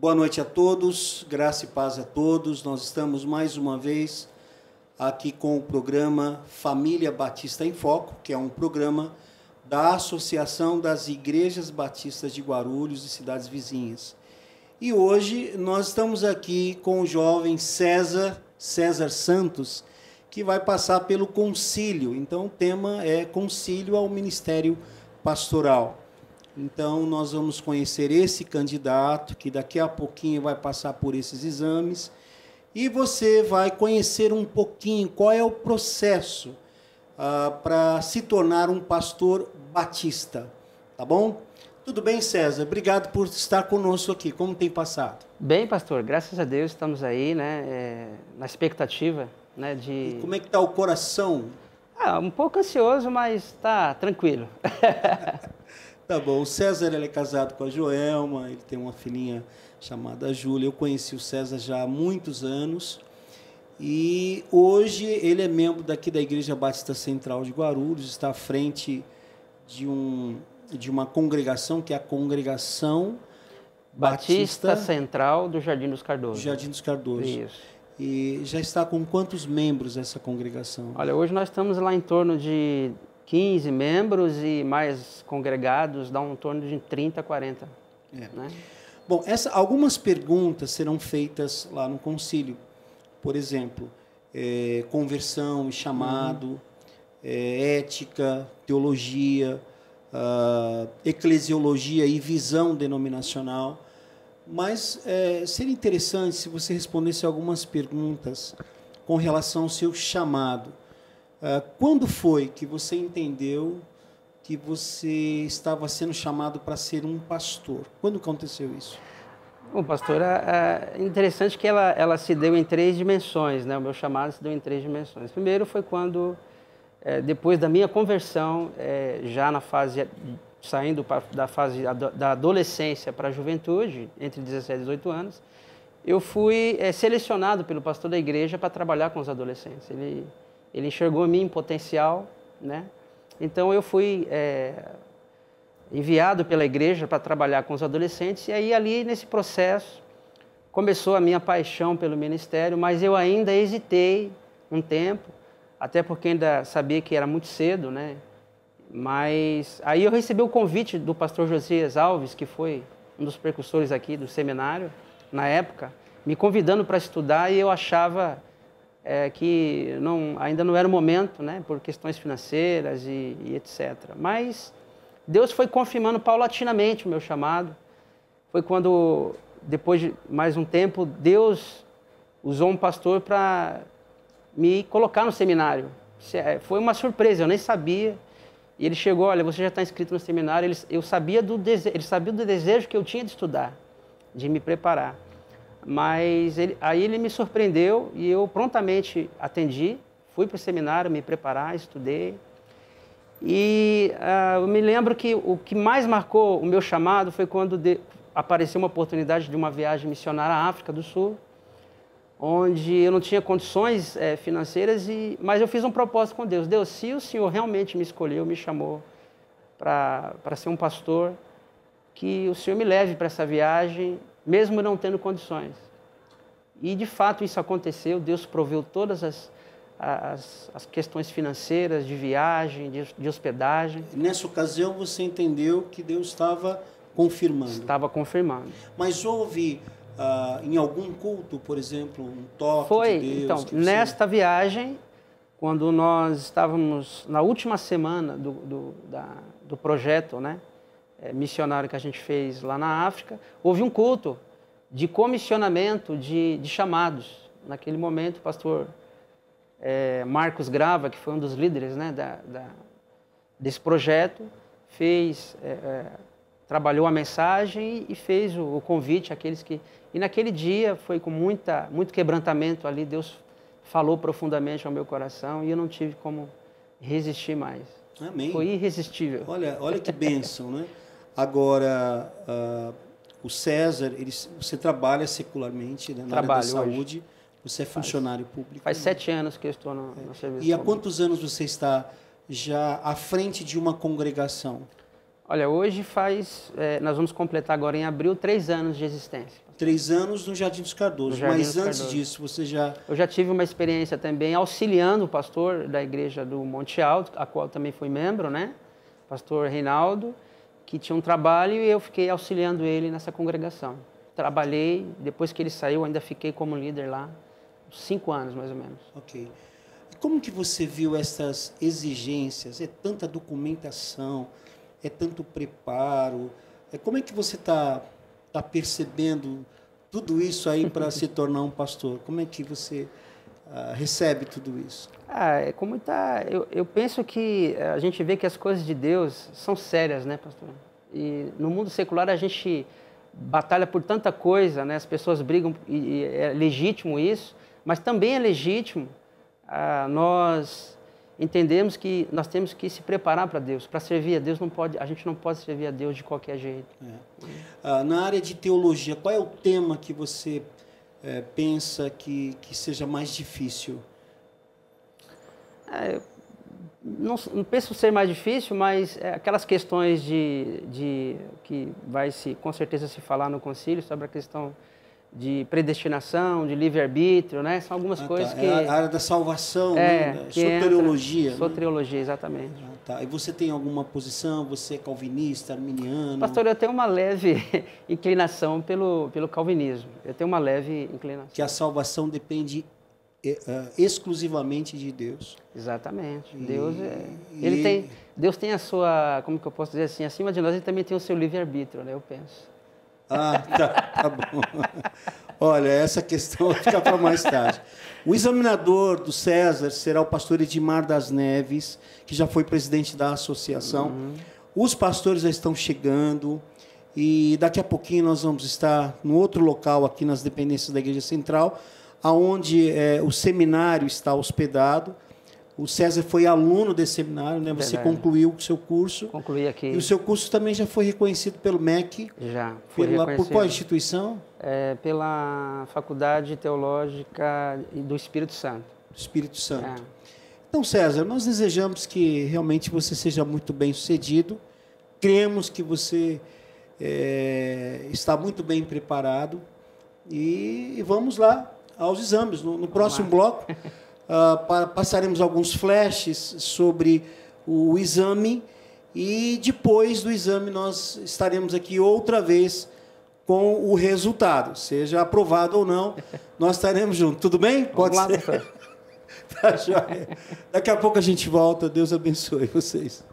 Boa noite a todos, graça e paz a todos. Nós estamos mais uma vez aqui com o programa Família Batista em Foco, que é um programa da Associação das Igrejas Batistas de Guarulhos e cidades vizinhas. E hoje nós estamos aqui com o jovem César Santos, que vai passar pelo concílio. Então o tema é concílio ao ministério pastoral. Então, nós vamos conhecer esse candidato, que daqui a pouquinho vai passar por esses exames, e você vai conhecer um pouquinho qual é o processo para se tornar um pastor batista, tá bom? Tudo bem, César? Obrigado por estar conosco aqui. Como tem passado? Bem, pastor, graças a Deus estamos aí, na expectativa, de... E como é que está o coração? Um pouco ansioso, mas está tranquilo. Tá bom, o César ele é casado com a Joelma, ele tem uma filhinha chamada Júlia. Eu conheci o César já há muitos anos e hoje ele é membro daqui da Igreja Batista Central de Guarulhos, está à frente de uma congregação que é a Congregação Batista Central do Jardim dos Cardoso. Jardim dos Cardoso. Isso. E já está com quantos membros essa congregação? Olha, hoje nós estamos lá em torno de 15 membros e mais congregados, dá um torno de 30, 40. Né? Bom, algumas perguntas serão feitas lá no concílio. Por exemplo, conversão e chamado, ética, teologia, eclesiologia e visão denominacional. Mas seria interessante se você respondesse algumas perguntas com relação ao seu chamado. Quando foi que você entendeu que você estava sendo chamado para ser um pastor? Quando aconteceu isso? Bom, pastor, é interessante que ela se deu em 3 dimensões, né? O meu chamado se deu em 3 dimensões. Primeiro foi quando, depois da minha conversão, já na fase, saindo da fase da adolescência para a juventude, entre 17 e 18 anos, eu fui selecionado pelo pastor da igreja para trabalhar com os adolescentes. Ele enxergou em mim potencial, né? Então eu fui enviado pela igreja para trabalhar com os adolescentes e aí ali nesse processo começou a minha paixão pelo ministério, mas eu ainda hesitei um tempo, até porque ainda sabia que era muito cedo, né? Mas aí eu recebi o convite do pastor Josias Alves, que foi um dos precursores aqui do seminário na época, me convidando para estudar e eu achava que ainda não era o momento, né, por questões financeiras e etc. Mas Deus foi confirmando paulatinamente o meu chamado. Foi quando, depois de mais um tempo, Deus usou um pastor para me colocar no seminário. Foi uma surpresa, eu nem sabia. E ele chegou, olha, você já está inscrito no seminário. Ele sabia do desejo que eu tinha de estudar, de me preparar. Mas aí ele me surpreendeu e eu prontamente atendi, fui para o seminário me preparar, estudei. E eu me lembro que o que mais marcou o meu chamado foi quando apareceu uma oportunidade de uma viagem missionária à África do Sul, onde eu não tinha condições financeiras, mas eu fiz um propósito com Deus. Deus, se o Senhor realmente me escolheu, me chamou para ser um pastor, que o Senhor me leve para essa viagem, mesmo não tendo condições. E, de fato, isso aconteceu. Deus proveu todas as questões financeiras, de viagem, de hospedagem. Nessa ocasião, você entendeu que Deus estava confirmando? Estava confirmando. Mas houve, em algum culto, por exemplo, um toque de Deus? Então, nesta viagem, quando nós estávamos na última semana do projeto, né, missionário que a gente fez lá na África, houve um culto de comissionamento de chamados. Naquele momento, o pastor Marcos Grava, que foi um dos líderes, né, desse projeto, trabalhou a mensagem e fez o convite àqueles que... E naquele dia foi com muito quebrantamento ali, Deus falou profundamente ao meu coração e eu não tive como resistir mais. Amém. Foi irresistível. Olha que bênção, né? Agora, o César, você trabalha secularmente, né, na área da saúde, você é funcionário público. Faz 7 anos que eu estou no serviço público. E há quantos anos você está já à frente de uma congregação? Olha, hoje nós vamos completar agora em abril 3 anos de existência. 3 anos no Jardim dos Cardoso, mas antes disso você já... Eu já tive uma experiência também auxiliando o pastor da igreja do Monte Alto, a qual também fui membro, né? Pastor Reinaldo, que tinha um trabalho e eu fiquei auxiliando ele nessa congregação. Trabalhei, depois que ele saiu, ainda fiquei como líder lá, 5 anos mais ou menos. Ok. E como que você viu essas exigências? É tanta documentação, é tanto preparo. Como é que você está percebendo tudo isso aí para se tornar um pastor? Como é que você recebe tudo isso? Eu penso que a gente vê que as coisas de Deus são sérias, né, pastor? E no mundo secular a gente batalha por tanta coisa, né? As pessoas brigam e é legítimo isso, mas também é legítimo nós entendemos que nós temos que se preparar para Deus, para servir a Deus. A gente não pode servir a Deus de qualquer jeito. Na área de teologia, qual é o tema que você pensa que seja mais difícil? Não penso ser mais difícil, mas aquelas questões que vai com certeza se falar no concílio sobre a questão de predestinação, de livre-arbítrio, né? São algumas coisas que... É a área da salvação, né? Soteriologia. Soteriologia, exatamente. E você tem alguma posição? Você é calvinista, arminiano? Pastor, eu tenho uma leve inclinação pelo calvinismo. Eu tenho uma leve inclinação. Que a salvação depende exclusivamente de Deus. Exatamente. Deus tem a sua, como que eu posso dizer assim, acima de nós ele também tem o seu livre-arbítrio, né? Eu penso. Tá bom. Olha, essa questão vai ficar para mais tarde. O examinador do César será o pastor Edmar das Neves, que já foi presidente da associação. Os pastores já estão chegando e daqui a pouquinho nós vamos estar no outro local aqui nas dependências da Igreja Central, aonde o seminário está hospedado. O César foi aluno desse seminário, né? Você concluiu o seu curso. Concluí aqui. E o seu curso também já foi reconhecido pelo MEC? Já, foi reconhecido. Por qual instituição? Pela Faculdade Teológica do Espírito Santo. Do Espírito Santo. Então, César, nós desejamos que realmente você seja muito bem sucedido. Cremos que você está muito bem preparado. E vamos lá aos exames. No próximo bloco... passaremos alguns flashes sobre o exame e depois do exame nós estaremos aqui outra vez com o resultado, seja aprovado ou não, nós estaremos juntos. Tudo bem? Pode ser? Tá joia. Daqui a pouco a gente volta. Deus abençoe vocês.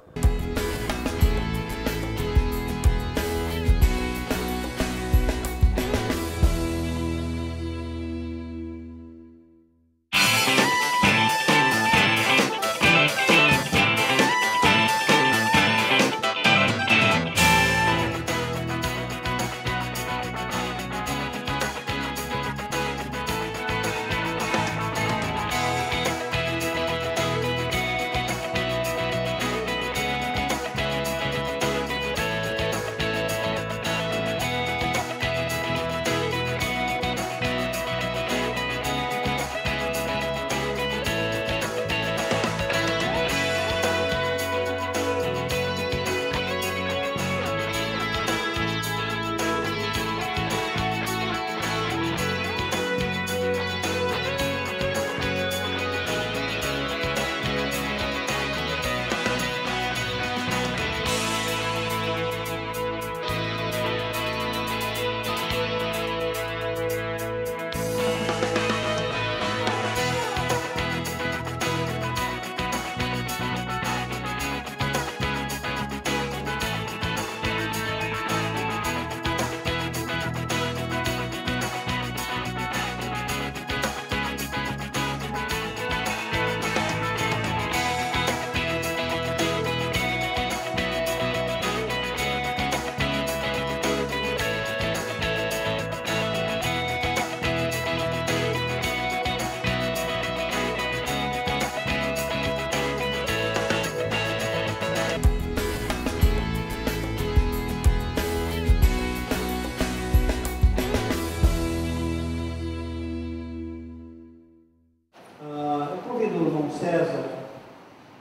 César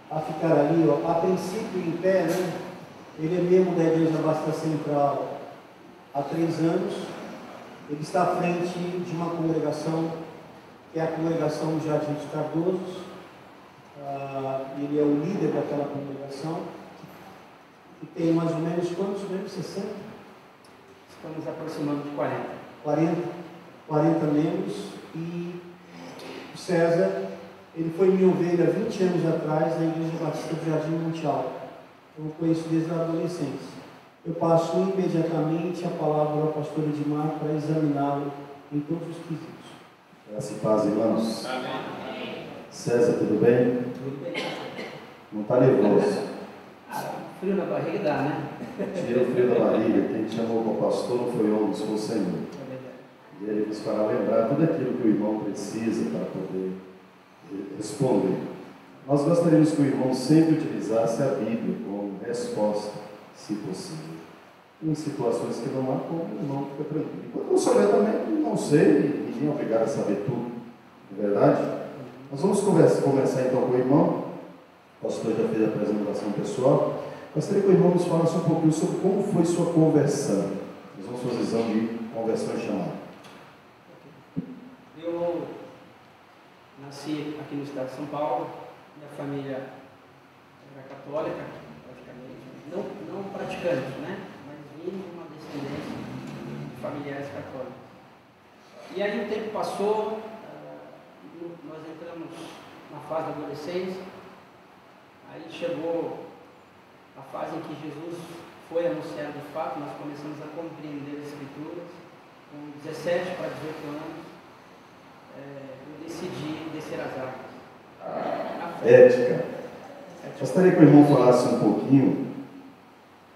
a ficar ali, a princípio em pé, né? Ele é membro da Igreja Batista Central há 3 anos. Ele está à frente de uma congregação, que é a congregação do Jardim dos Cardosos. Ele é o líder daquela congregação, que tem mais ou menos quantos membros? 60? Estamos aproximando de 40. 40 membros. E o César, ele foi minha ovelha 20 anos atrás na Igreja Batista do Jardim Monte Alto. Eu o conheço desde a adolescência. Eu passo imediatamente a palavra ao pastor Edmar para examiná-lo em todos os quesitos. Graça e paz, irmãos. Amém. César, tudo bem? Tudo bem. Não está nervoso? Frio na barriga dá, né? Tira o frio da barriga. Quem te chamou como pastor não foi homem, foi o Senhor. É verdade. E ele nos fará lembrar tudo aquilo que o irmão precisa para poder responder. Nós gostaríamos que o irmão sempre utilizasse a Bíblia como resposta, se possível. Em situações que não há como, o irmão fica tranquilo. Quando não souber também, não sei, ninguém é obrigado a saber tudo. Não é verdade? Nós vamos começar então com o irmão. O pastor já fez a apresentação pessoal. Gostaria que o irmão nos falasse um pouquinho sobre como foi sua conversão. Nós vamos fazer exame de conversão chamada. Eu nasci aqui no estado de São Paulo. Minha família era católica, praticamente. Não praticante, né? Mas vim de uma descendência de familiares católicos. E aí o tempo passou, nós entramos na fase da adolescência. Aí chegou a fase em que Jesus foi anunciado de fato, nós começamos a compreender as Escrituras. Com 17 para 18 anos, eu decidi descer as águas. Ética. Gostaria que o irmão falasse um pouquinho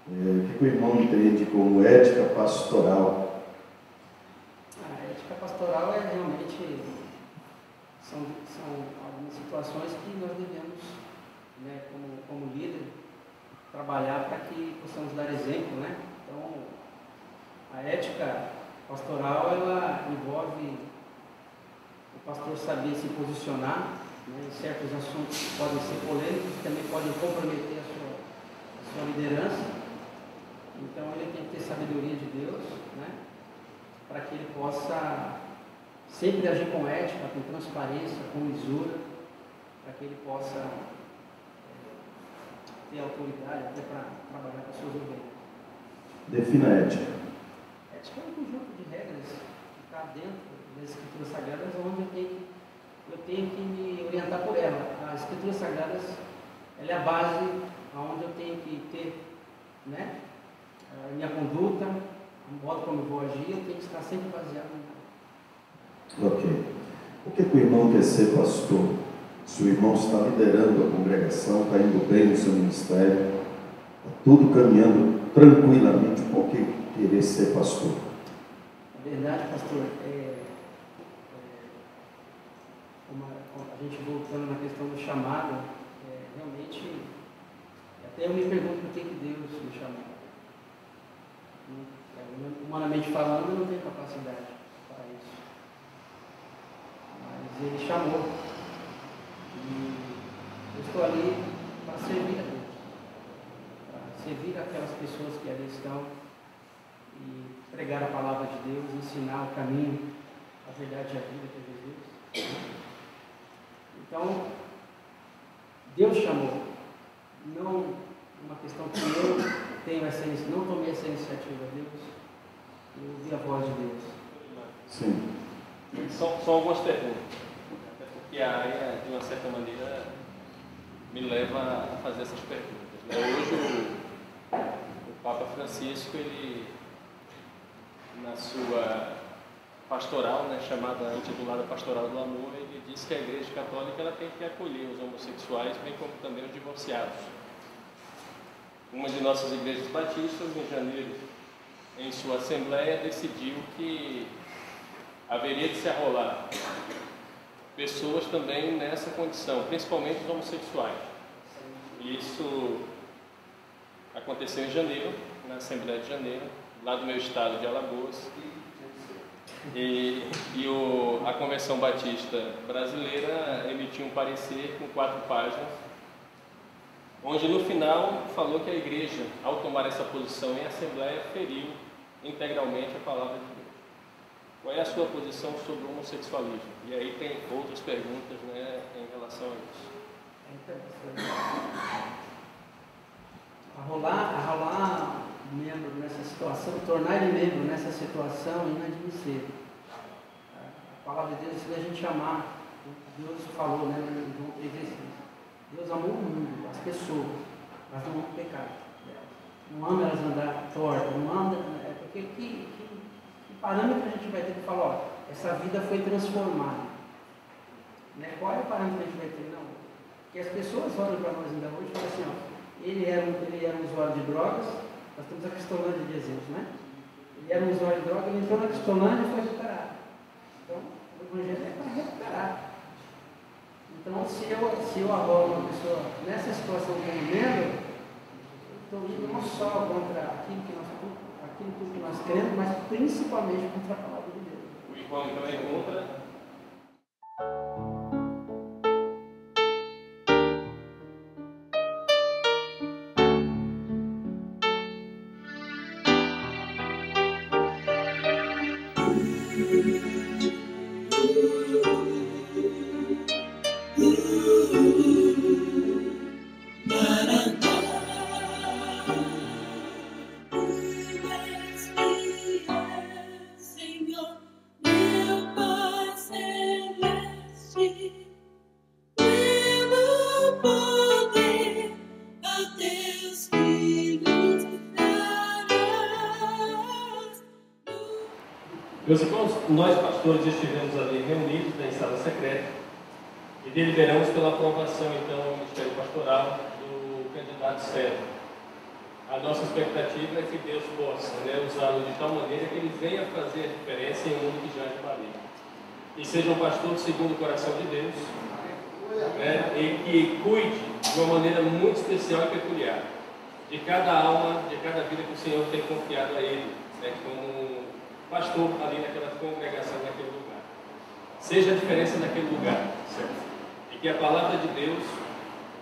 o que o irmão entende como ética pastoral. A ética pastoral é realmente, são algumas situações que nós devemos, né, como líder, trabalhar para que possamos dar exemplo, né? Então, a ética pastoral, ela envolve o pastor saber se posicionar, né, em certos assuntos que podem ser polêmicos, que também podem comprometer a sua liderança. Então, ele tem que ter sabedoria de Deus, né, para que ele possa sempre agir com ética, com transparência, com lisura, para que ele possa ter autoridade até para trabalhar com as suas ovelhas. Defina a ética. Ética é um conjunto de regras que está dentro das Escrituras Sagradas, onde eu tenho que me orientar por ela. As Escrituras Sagradas, ela é a base onde eu tenho que ter, né, a minha conduta, o modo como eu vou agir, eu tenho que estar sempre baseado nela. Ok. Por que o irmão quer ser pastor? Se o irmão está liderando a congregação, está indo bem no seu ministério, está tudo caminhando tranquilamente, por que querer ser pastor? Na verdade, pastor, a gente voltando na questão do chamado, realmente, até eu me pergunto por que Deus me chamou. Humanamente falando, eu não tenho capacidade para isso. Mas Ele chamou. E eu estou ali para servir a Deus. Para servir aquelas pessoas que ali estão e pregar a palavra de Deus, ensinar o caminho, a verdade e a vida que é Jesus. Então, Deus chamou. Não uma questão que eu tenho não tomei essa iniciativa de Deus, eu ouvi a voz de Deus. Sim. São algumas perguntas, até porque a área, de uma certa maneira, me leva a fazer essas perguntas. Hoje o Papa Francisco, ele, na sua pastoral, né, chamada, intitulada Pastoral do Amor, ele diz que a Igreja Católica ela tem que acolher os homossexuais, bem como também os divorciados. Uma de nossas igrejas batistas, em janeiro, em sua assembleia, decidiu que haveria de se arrolar pessoas também nessa condição, principalmente os homossexuais. Isso aconteceu em janeiro, na Assembleia de Janeiro, lá do meu estado de Alagoas. A Convenção Batista Brasileira emitiu um parecer com 4 páginas, onde no final falou que a igreja, ao tomar essa posição em assembleia, feriu integralmente a palavra de Deus. Qual é a sua posição sobre o homossexualismo? E aí tem outras perguntas, né, em relação a isso. A rolar membro nessa situação, tornar ele membro nessa situação é inadmissível. A palavra de Deus ensina a gente amar. Deus falou, né, em João 3,16. Deus amou o mundo, as pessoas, mas não ama o pecado. Não ama elas andar tortas, não ama, porque que parâmetro a gente vai ter que falar, ó, essa vida foi transformada. Né? Qual é o parâmetro que a gente vai ter? Não. Porque as pessoas olham para nós ainda hoje e falam assim, ó, ele era um usuário de drogas, nós temos a Cristolândia de exemplo, né? Ele era um usuário de drogas, ele entrou na Cristolândia e foi recuperado. Então, o Evangelho é para recuperar. Então, se eu arrolo uma pessoa nessa situação como membro, eu estou indo não só contra aquilo que nós cremos, mas principalmente contra a palavra de Deus. O irmão então é contra. Meus irmãos, nós pastores estivemos ali reunidos em sala secreta e deliberamos pela aprovação, então, do Ministério Pastoral do candidato César. A nossa expectativa é que Deus possa, né, usá-lo de tal maneira que ele venha fazer a diferença em um mundo que já é maligno. E seja um pastor segundo o coração de Deus, né, e que cuide de uma maneira muito especial e peculiar de cada alma, de cada vida que o Senhor tem confiado a ele, né, como pastor ali naquela congregação, naquele lugar. Seja a diferença naquele lugar, certo? E que a palavra de Deus,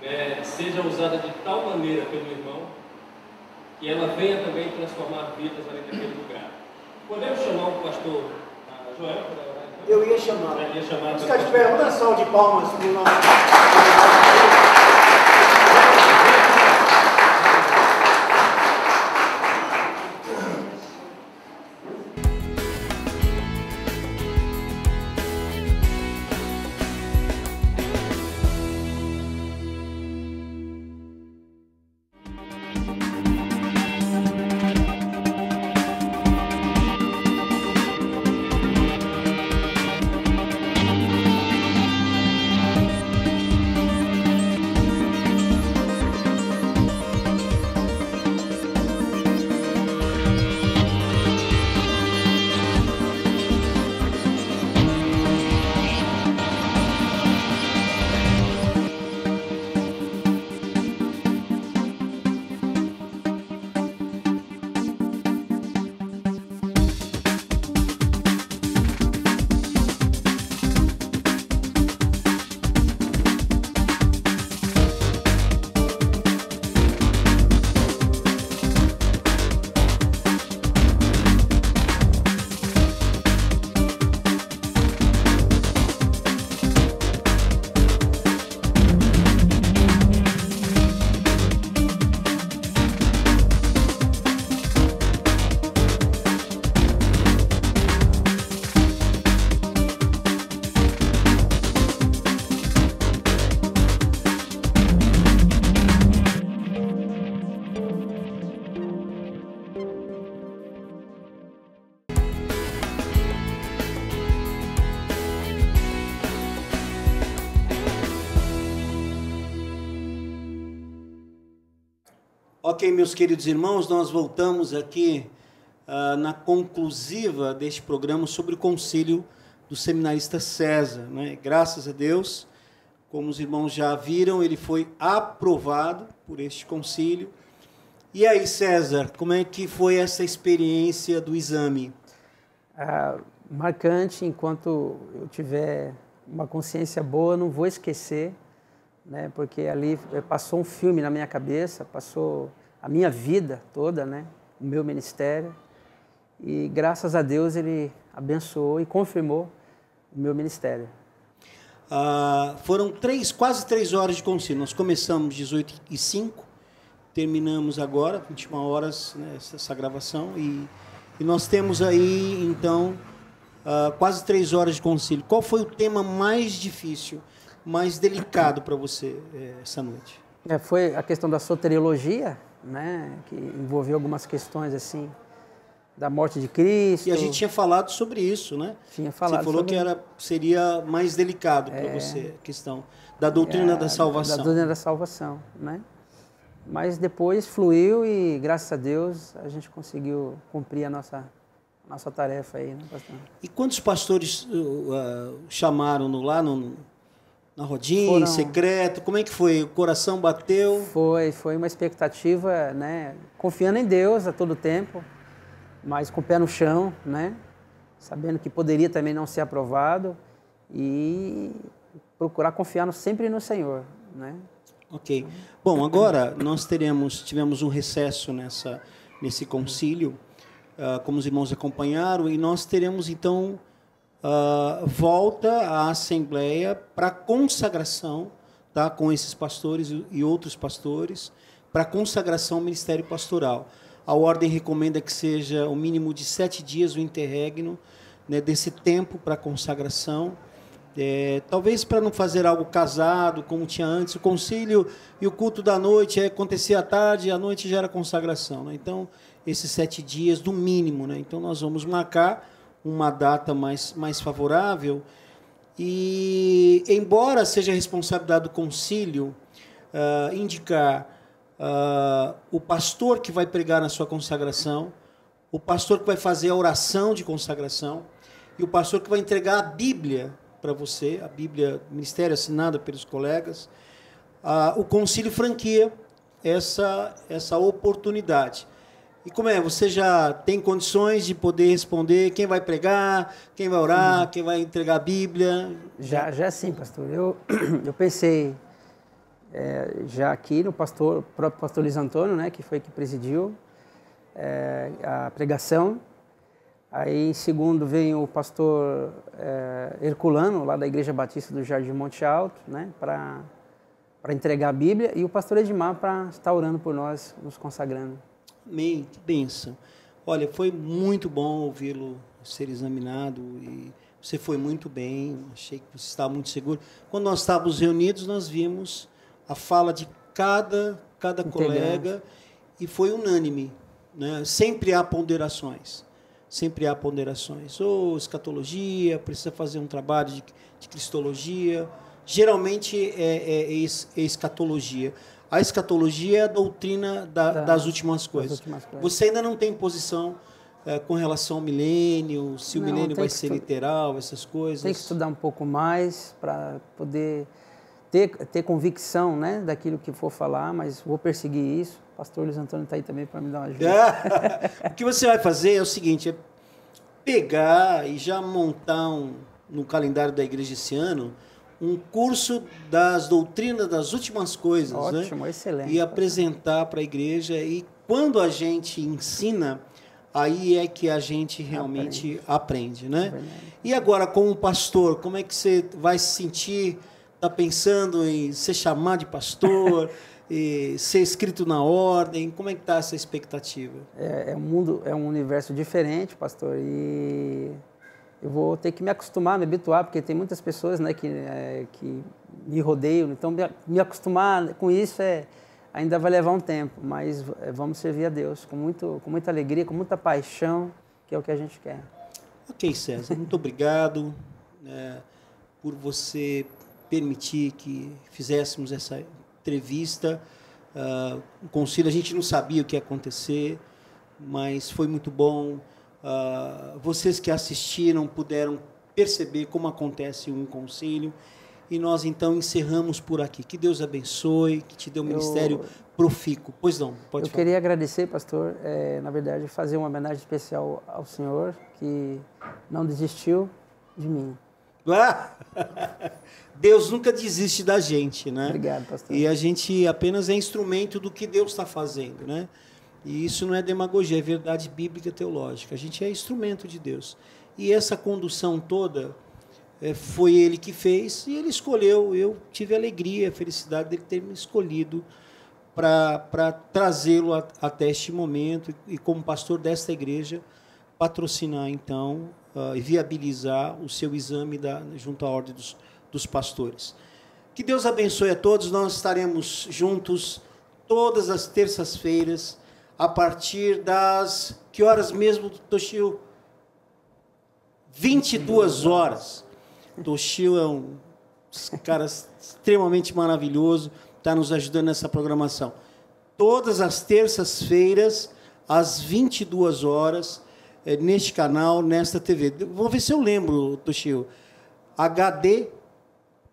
né, seja usada de tal maneira pelo irmão que ela venha também transformar vidas ali naquele lugar. Podemos chamar o pastor Joel? Eu ia chamar. Ia chamar. Fica de pé, uma salva de palmas para o nosso. Ok, meus queridos irmãos, nós voltamos aqui na conclusiva deste programa sobre o concílio do seminarista César, né? Graças a Deus, como os irmãos já viram, ele foi aprovado por este concílio. E aí, César, como é que foi essa experiência do exame? Marcante, enquanto eu tiver uma consciência boa, não vou esquecer né? Porque ali passou um filme na minha cabeça, passou a minha vida toda, né? O meu ministério. E graças a Deus ele abençoou e confirmou o meu ministério. Foram quase 3 horas de concílio. Nós começamos 18h05, terminamos agora, 21 horas, né, essa gravação. E nós temos aí, então, quase 3 horas de concílio. Qual foi o tema mais difícil, mais delicado para você essa noite? Foi a questão da soteriologia, né, que envolveu algumas questões assim, da morte de Cristo. E a gente tinha falado sobre isso, né? Tinha falado. Você falou sobre... que seria mais delicado para você a questão da doutrina da salvação. Da doutrina da salvação, né? Mas depois fluiu e, graças a Deus, a gente conseguiu cumprir a nossa tarefa aí, né, pastor? E quantos pastores chamaram lá na rodinha, em secreto? Como é que foi? O coração bateu? Foi uma expectativa, né? Confiando em Deus a todo tempo, mas com o pé no chão, né? Sabendo que poderia também não ser aprovado e procurar confiar sempre no Senhor, né? Ok. Bom, agora nós tivemos um recesso nesse concílio, como os irmãos acompanharam, e nós teremos então volta à Assembleia para consagração, tá, com esses pastores e outros pastores, para consagração ao ministério pastoral. A ordem recomenda que seja o mínimo de 7 dias o interregno, né, desse tempo para consagração. Talvez para não fazer algo casado, como tinha antes, o concílio e o culto da noite acontecia à tarde, e à noite já era consagração, né? Então, esses 7 dias, no mínimo, né? Então, nós vamos marcar uma data mais favorável e, embora seja a responsabilidade do concílio indicar o pastor que vai pregar na sua consagração, o pastor que vai fazer a oração de consagração e o pastor que vai entregar a Bíblia para você, a Bíblia do Ministério assinada pelos colegas, o concílio franquia essa oportunidade. E como você já tem condições de poder responder quem vai pregar, quem vai orar, quem vai entregar a Bíblia? Já sim, pastor. Eu pensei já aqui no próprio pastor Luiz Antônio, né, que foi que presidiu a pregação. Aí, em segundo, vem o pastor Herculano, lá da Igreja Batista do Jardim Monte Alto, né, para entregar a Bíblia, e o pastor Edmar para estar orando por nós, nos consagrando. Amém, que bênção. Olha, foi muito bom ouvi-lo ser examinado e você foi muito bem, achei que você estava muito seguro. Quando nós estávamos reunidos, nós vimos a fala de cada colega e foi unânime, né? Sempre há ponderações. Sempre há ponderações. Ou escatologia, precisa fazer um trabalho de cristologia. Geralmente é escatologia. A escatologia é a doutrina das últimas coisas. Você ainda não tem posição com relação ao milênio, se o milênio vai ser literal, essas coisas? Tem que estudar um pouco mais para poder ter convicção, né, daquilo que for falar, mas vou perseguir isso. O pastor Luiz Antônio está aí também para me dar uma ajuda. O que você vai fazer é o seguinte, pegar e já montar no calendário da igreja esse ano um curso das doutrinas das últimas coisas. Ótimo, né? Excelente. E apresentar para a igreja. E quando a gente ensina, aí é que a gente realmente aprende, né? E agora, como pastor, como é que você vai se sentir? Está pensando em ser chamado de pastor, e ser escrito na ordem? Como é que está essa expectativa? É um universo diferente, pastor, e eu vou ter que me acostumar, me habituar, porque tem muitas pessoas, né, que me rodeiam, então me acostumar com isso ainda vai levar um tempo, mas vamos servir a Deus com muita alegria, com muita paixão, que é o que a gente quer. Ok, César, muito obrigado por você permitir que fizéssemos essa entrevista. O concílio, a gente não sabia o que ia acontecer, mas foi muito bom. Vocês que assistiram puderam perceber como acontece um concílio. E nós, então, encerramos por aqui. Que Deus abençoe, que te dê um ministério profícuo. Pois não, pode falar. Eu queria agradecer, pastor, na verdade, fazer uma homenagem especial ao senhor, que não desistiu de mim. Deus nunca desiste da gente, né? Obrigado, pastor. E a gente apenas é instrumento do que Deus está fazendo, né? E isso não é demagogia, é verdade bíblica teológica. A gente é instrumento de Deus. E essa condução toda foi Ele que fez e Ele escolheu. Eu tive a alegria, a felicidade dele ter me escolhido para trazê-lo até este momento e, como pastor desta igreja, patrocinar, então, e viabilizar o seu exame junto à ordem dos pastores. Que Deus abençoe a todos. Nós estaremos juntos todas as terças-feiras, a partir das... Que horas mesmo, Toshio? 22 horas. Toshio é um cara extremamente maravilhoso, está nos ajudando nessa programação. Todas as terças-feiras, às 22 horas, neste canal, nesta TV. Vou ver se eu lembro, Toshio. HD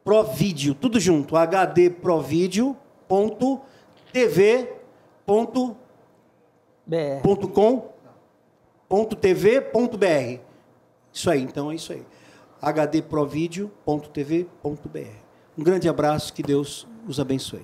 Provídeo, tudo junto. hdprovideo.tv.com.tv.br. Isso aí, então é isso aí. hdprovideo.tv.br. Um grande abraço, que Deus os abençoe.